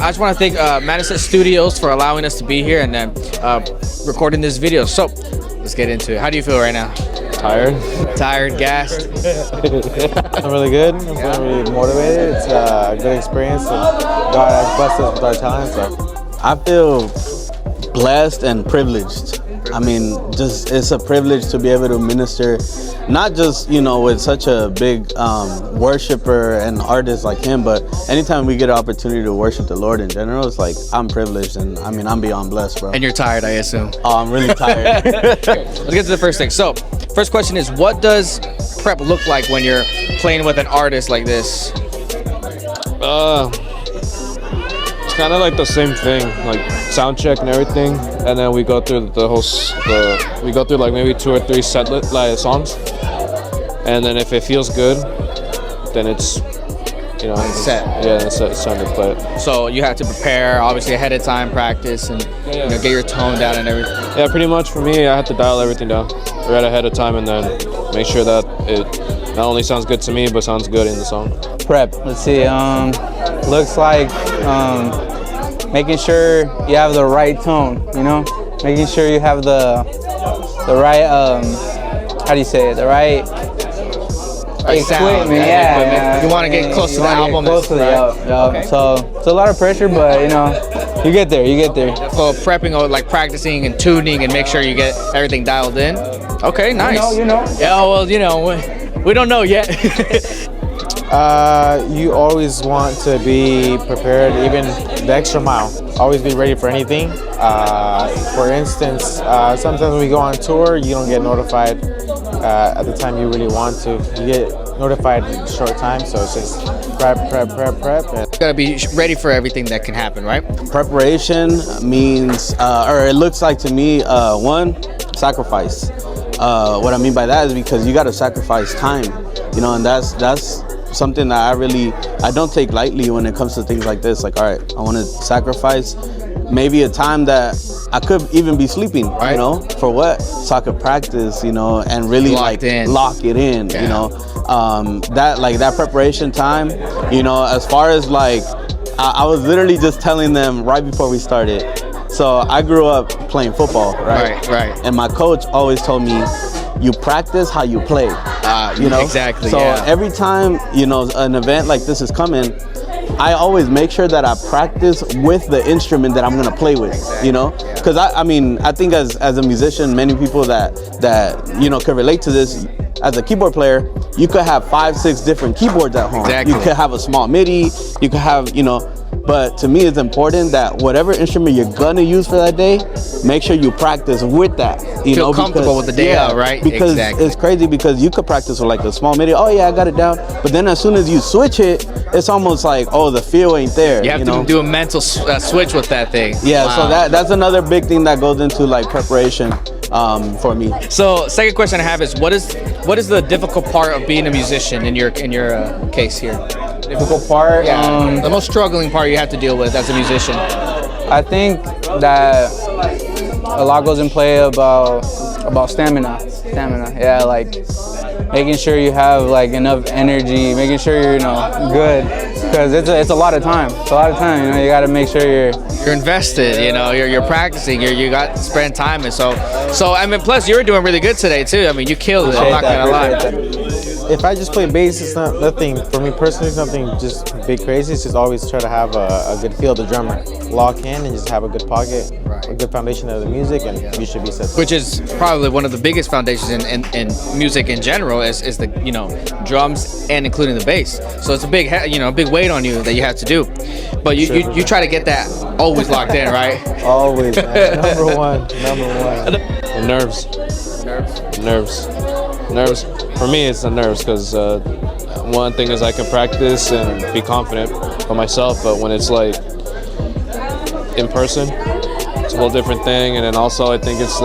I just want to thank Manasseh Studios for allowing us to be here and recording this video. So let's get into it. How do you feel right now? Tired. Tired, gassed? I'm really good. I'm feeling really motivated. It's a good experience. And God has blessed us with our talent. So I feel blessed and privileged. I mean, just it's a privilege to be able to minister, not just, with such a big worshiper and artist like him, but anytime we get an opportunity to worship the Lord in general, it's like I'm privileged and I mean, I'm beyond blessed, bro. And you're tired, I assume. Oh, I'm really tired. Let's get to the first thing. So, first question is, what does prep look like when you're playing with an artist like this? It's kind of like the same thing, like sound check and everything, and then we go through we go through like maybe 2 or 3 songs, and then if it feels good, then it's set. Yeah, it's time to play it. So you have to prepare, obviously ahead of time, practice, and get your tone down and everything. Yeah, pretty much for me, I have to dial everything down right ahead of time, and then make sure that it not only sounds good to me, but sounds good in the song. Prep. Let's see. Looks like making sure you have the right tone. Making sure you have the right. How do you say it? The right equipment. Yeah. You want to get close to the album. Okay. So it's a lot of pressure, but you get there. You get there. So prepping or like practicing and tuning and make sure you get everything dialed in. Okay, nice. You know. Yeah. Well, we don't know yet. you always want to be prepared, even the extra mile. Always be ready for anything. For instance, sometimes when we go on tour, you don't get notified at the time you really want to. You get notified in a short time, so it's just prep. And Gotta be ready for everything that can happen, right? Preparation means, or it looks like to me, one, sacrifice. What I mean by that is because you got to sacrifice time, and that's something that I don't take lightly when it comes to things like this. Like, all right, I want to sacrifice maybe a time that I could even be sleeping, right. For what? So I could practice, and really lock it in, yeah. That preparation time, as far as I was literally just telling them right before we started. So I grew up playing football, right? Right. And my coach always told me, you practice how you play. Exactly. So every time an event like this is coming, I always make sure that I practice with the instrument that I'm gonna play with. Because I think as a musician, many people that can relate to this. As a keyboard player, you could have 5-6 different keyboards at home. Exactly. You could have a small MIDI. You could have But to me, it's important that whatever instrument you're gonna use for that day, make sure you practice with that. Feel comfortable with the day out, right? Because exactly. It's crazy because you could practice with like a small MIDI. Oh yeah, I got it down. But then as soon as you switch it, it's almost like, oh, the feel ain't there. You have to do a mental switch with that thing. Yeah. Wow. So that's another big thing that goes into preparation for me. So second question I have is, what is the difficult part of being a musician in your case here? Difficult part. Yeah. The most struggling part you have to deal with as a musician. I think that a lot goes in play about stamina. Yeah, like making sure you have enough energy, making sure you're good, because it's a lot of time. It's a lot of time. You got to make sure you're invested. You're practicing. You got to spend time, and so plus you were doing really good today too. You killed it. I'm not gonna lie. if I just play bass, it's nothing for me personally. It's nothing just big crazy. It's just always try to have a good feel of the drummer, lock in, and just have a good pocket, a good foundation of the music, and you should be set. Which is probably one of the biggest foundations in music in general is the drums and including the bass. So it's a big big weight on you that you have to do. But you try to get that always locked in, right? Always, man. Number one. The nerves. For me, it's the nerves, because one thing is I can practice and be confident for myself, but when it's in person, it's a whole different thing. And then also I think it's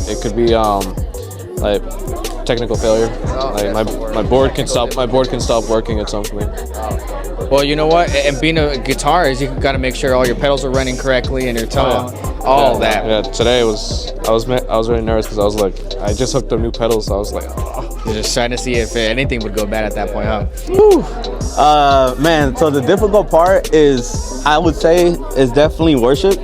it could be technical failure. My board can stop working at some point. Well, you know what? And being a guitarist, you got to make sure all your pedals are running correctly and your tone, all that. Yeah, today I was very nervous because I just hooked up new pedals, so I was like, oh. You're just trying to see if anything would go bad at that point, huh? Man, so the difficult part is, I would say, is definitely worship,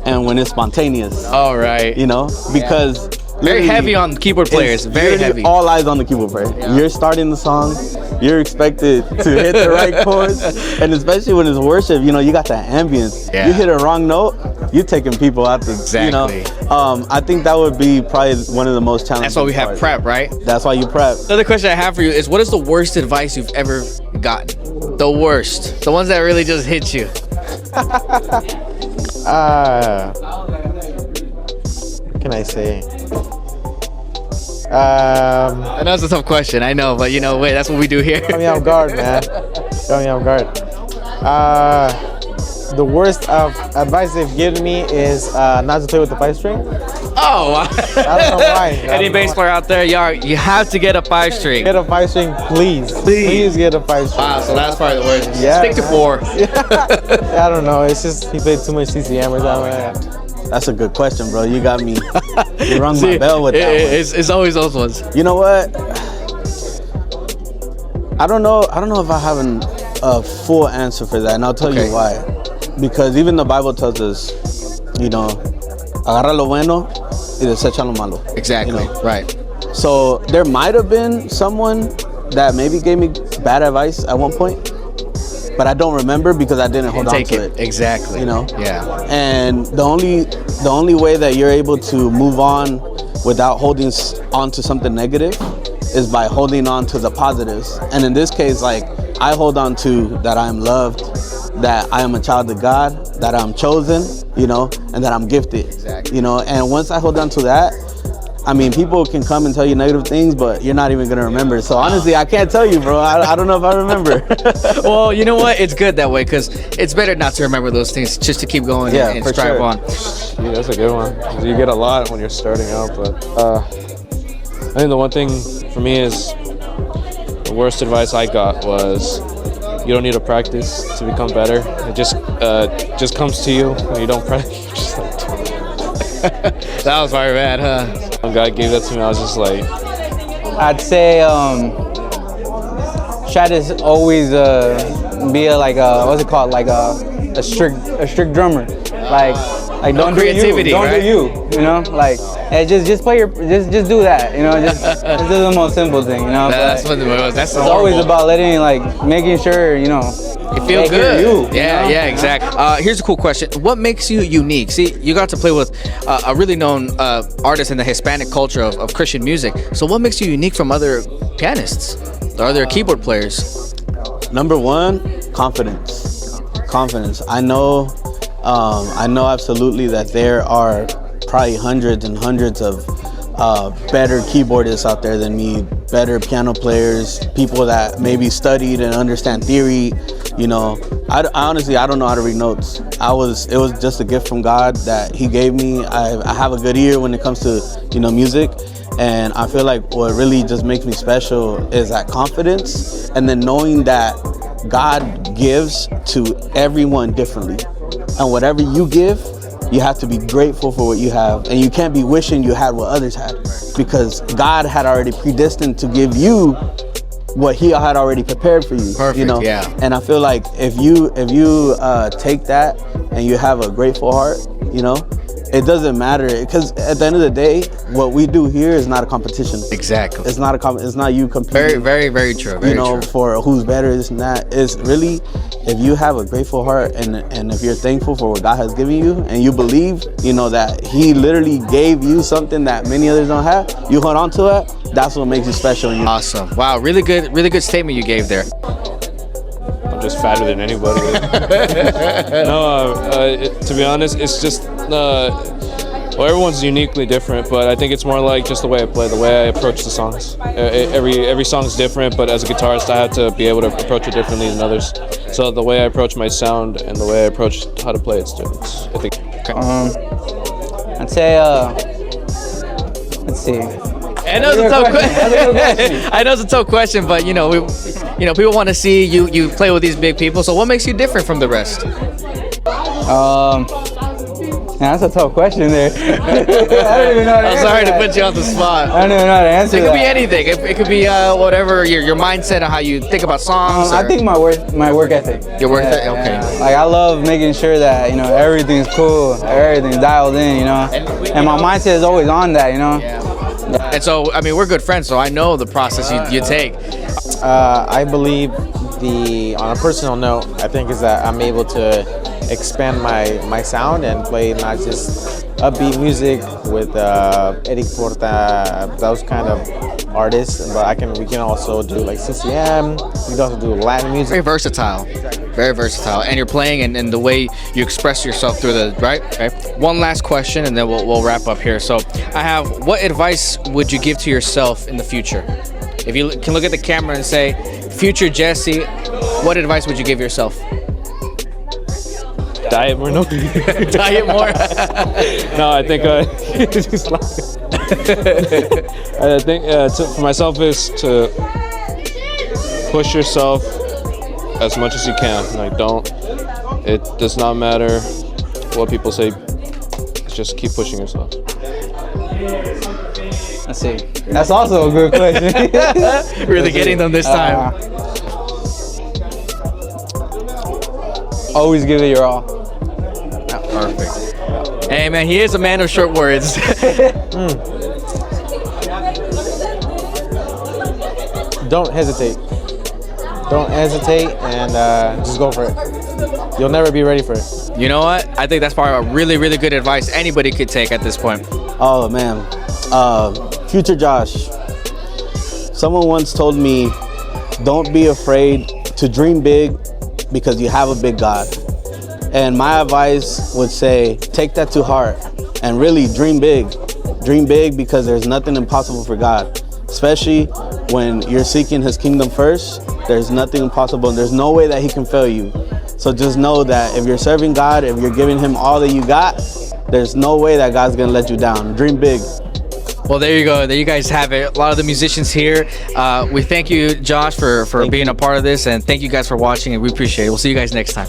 and when it's spontaneous. All right. You know, because Very heavy on keyboard players. Very heavy. All eyes on the keyboard player. Yeah. You're starting the song. You're expected to hit the right chords, and especially when it's worship, you know, you got that ambience. Yeah. You hit a wrong note, you're taking people out the. Exactly. You know, I think that would be probably one of the most challenging. That's why we have parts. prep, right? That's why you prep. Another question I have for you is, what is the worst advice you've ever gotten? The worst. The ones that really just hit you. What can I say? I know it's a tough question, I know, but you know, wait, that's what we do here. Got me off guard, man. Got me off guard. The worst of advice they've given me is not to play with the 5-string. Oh, I don't know why. Any bass player out there, you have to get a 5-string. Get a 5-string, please. Please get a 5-string. Wow, so that's probably the worst. Yeah, Stick to 4. I don't know. It's just he played too much CCM or something. That's a good question, bro. You got me. You rung my bell with that one. It's always those ones. You know what? I don't know if I have a full answer for that, and I'll tell you why. Because even the Bible tells us, you know, agarra lo bueno y desecha lo malo. Exactly. You know? Right. So there might have been someone that maybe gave me bad advice at one point, but I don't remember because I didn't hold on to it. Exactly. You know? Yeah. And the only way that you're able to move on without holding on to something negative is by holding on to the positives. And in this case, like, I hold on to that I am loved, that I am a child of God, that I'm chosen, you know, and that I'm gifted. Exactly. You know, and once I hold on to that, I mean, people can come and tell you negative things, but you're not even gonna remember. So honestly, I can't tell you, bro. I don't know if I remember. Well, you know what? It's good that way, because it's better not to remember those things, just to keep going and for strive sure. on. Yeah, that's a good one. You get a lot when you're starting out, but I think the one thing for me is the worst advice I got was, you don't need to practice to become better. It just comes to you when you don't practice. That was very bad, huh? When God gave that to me, I was just like, I'd say try to always be a what's it called, like a strict drummer, like No don't creativity, don't right? do you know, like, and just play your just do that, you know, just do the most simple thing, you know. That's what it was. That's It's always about making sure, you know, you feel they hear good. you, you Yeah, know? yeah, exactly. Here's a cool question. What makes you unique? See, you got to play with a really known artist in the Hispanic culture of Christian music. So what makes you unique from other pianists or other keyboard players? Number one, confidence. Confidence. I know absolutely that there are probably hundreds and hundreds of better keyboardists out there than me, better piano players, people that maybe studied and understand theory. You know, I honestly don't know how to read notes. It was just a gift from God that He gave me. I have a good ear when it comes to, you know, music. And I feel like what really just makes me special is that confidence, and then knowing that God gives to everyone differently. And whatever you give, you have to be grateful for what you have. And you can't be wishing you had what others had, because God had already predestined to give you what He had already prepared for you. Perfect, you know? yeah. And I feel like if you take that and you have a grateful heart, you know, it doesn't matter, because at the end of the day, what we do here is not a competition. Exactly. It's not it's not you competing. Very, very, very true. Very You know, true. for who's better, this and that. It's really, if you have a grateful heart and if you're thankful for what God has given you, and you believe, you know, that He literally gave you something that many others don't have, you hold on to that. That's what makes you special. And you Awesome. Wow, really good statement you gave there. I'm just fatter than anybody. No, to be honest, it's just, well, everyone's uniquely different, but I think it's more like just the way I play, the way I approach the songs. Every song's different, but as a guitarist, I have to be able to approach it differently than others. So the way I approach my sound and the way I approach how to play, it's different. I think. I'd say let's see. I know it's a tough question. I know it's a tough question, but you know, people want to see you play with these big people. So what makes you different from the rest? Man, that's a tough question there. I don't even know how to I'm answer sorry to that. put you on the spot. I don't even know how to answer It could that. be anything. It could be whatever your mindset on how you think about songs. I or think my work ethic. Your work ethic, okay. Yeah. Like I love making sure that everything's cool, everything's dialed in, and my mindset is always on that, Yeah. And so, I mean, we're good friends, so I know the process you take. I believe on a personal note, I think is that I'm able to expand my sound and play not just upbeat music with Erick, Porta, those kind of artists, but we can also do like CCM. We can also do Latin music. Very versatile. Very versatile. And you're playing and the way you express yourself through right? Okay. One last question and then we'll wrap up here. So I have, what advice would you give to yourself in the future? If you can look at the camera and say, future Jesse, what advice would you give yourself? Diet more, no. Diet more? No, I think I think for myself is to push yourself as much as you can. Like it does not matter what people say. Just keep pushing yourself. Let's see. That's also a good question. Really getting them this time. Always give it your all. Perfect. Hey man, he is a man of short words. Don't hesitate. Don't hesitate and just go for it. You'll never be ready for it. You know what? I think that's probably a really, really good advice anybody could take at this point. Oh man, future Josh. Someone once told me, don't be afraid to dream big because you have a big God. And my advice would say, take that to heart and really dream big. Dream big because there's nothing impossible for God. Especially when you're seeking His kingdom first, there's nothing impossible. There's no way that He can fail you. So just know that if you're serving God, if you're giving Him all that you got, there's no way that God's gonna let you down. Dream big. Well, there you go. There you guys have it. A lot of the musicians here. We thank you, Josh, for being a part of this, and thank you guys for watching, and we appreciate it. We'll see you guys next time.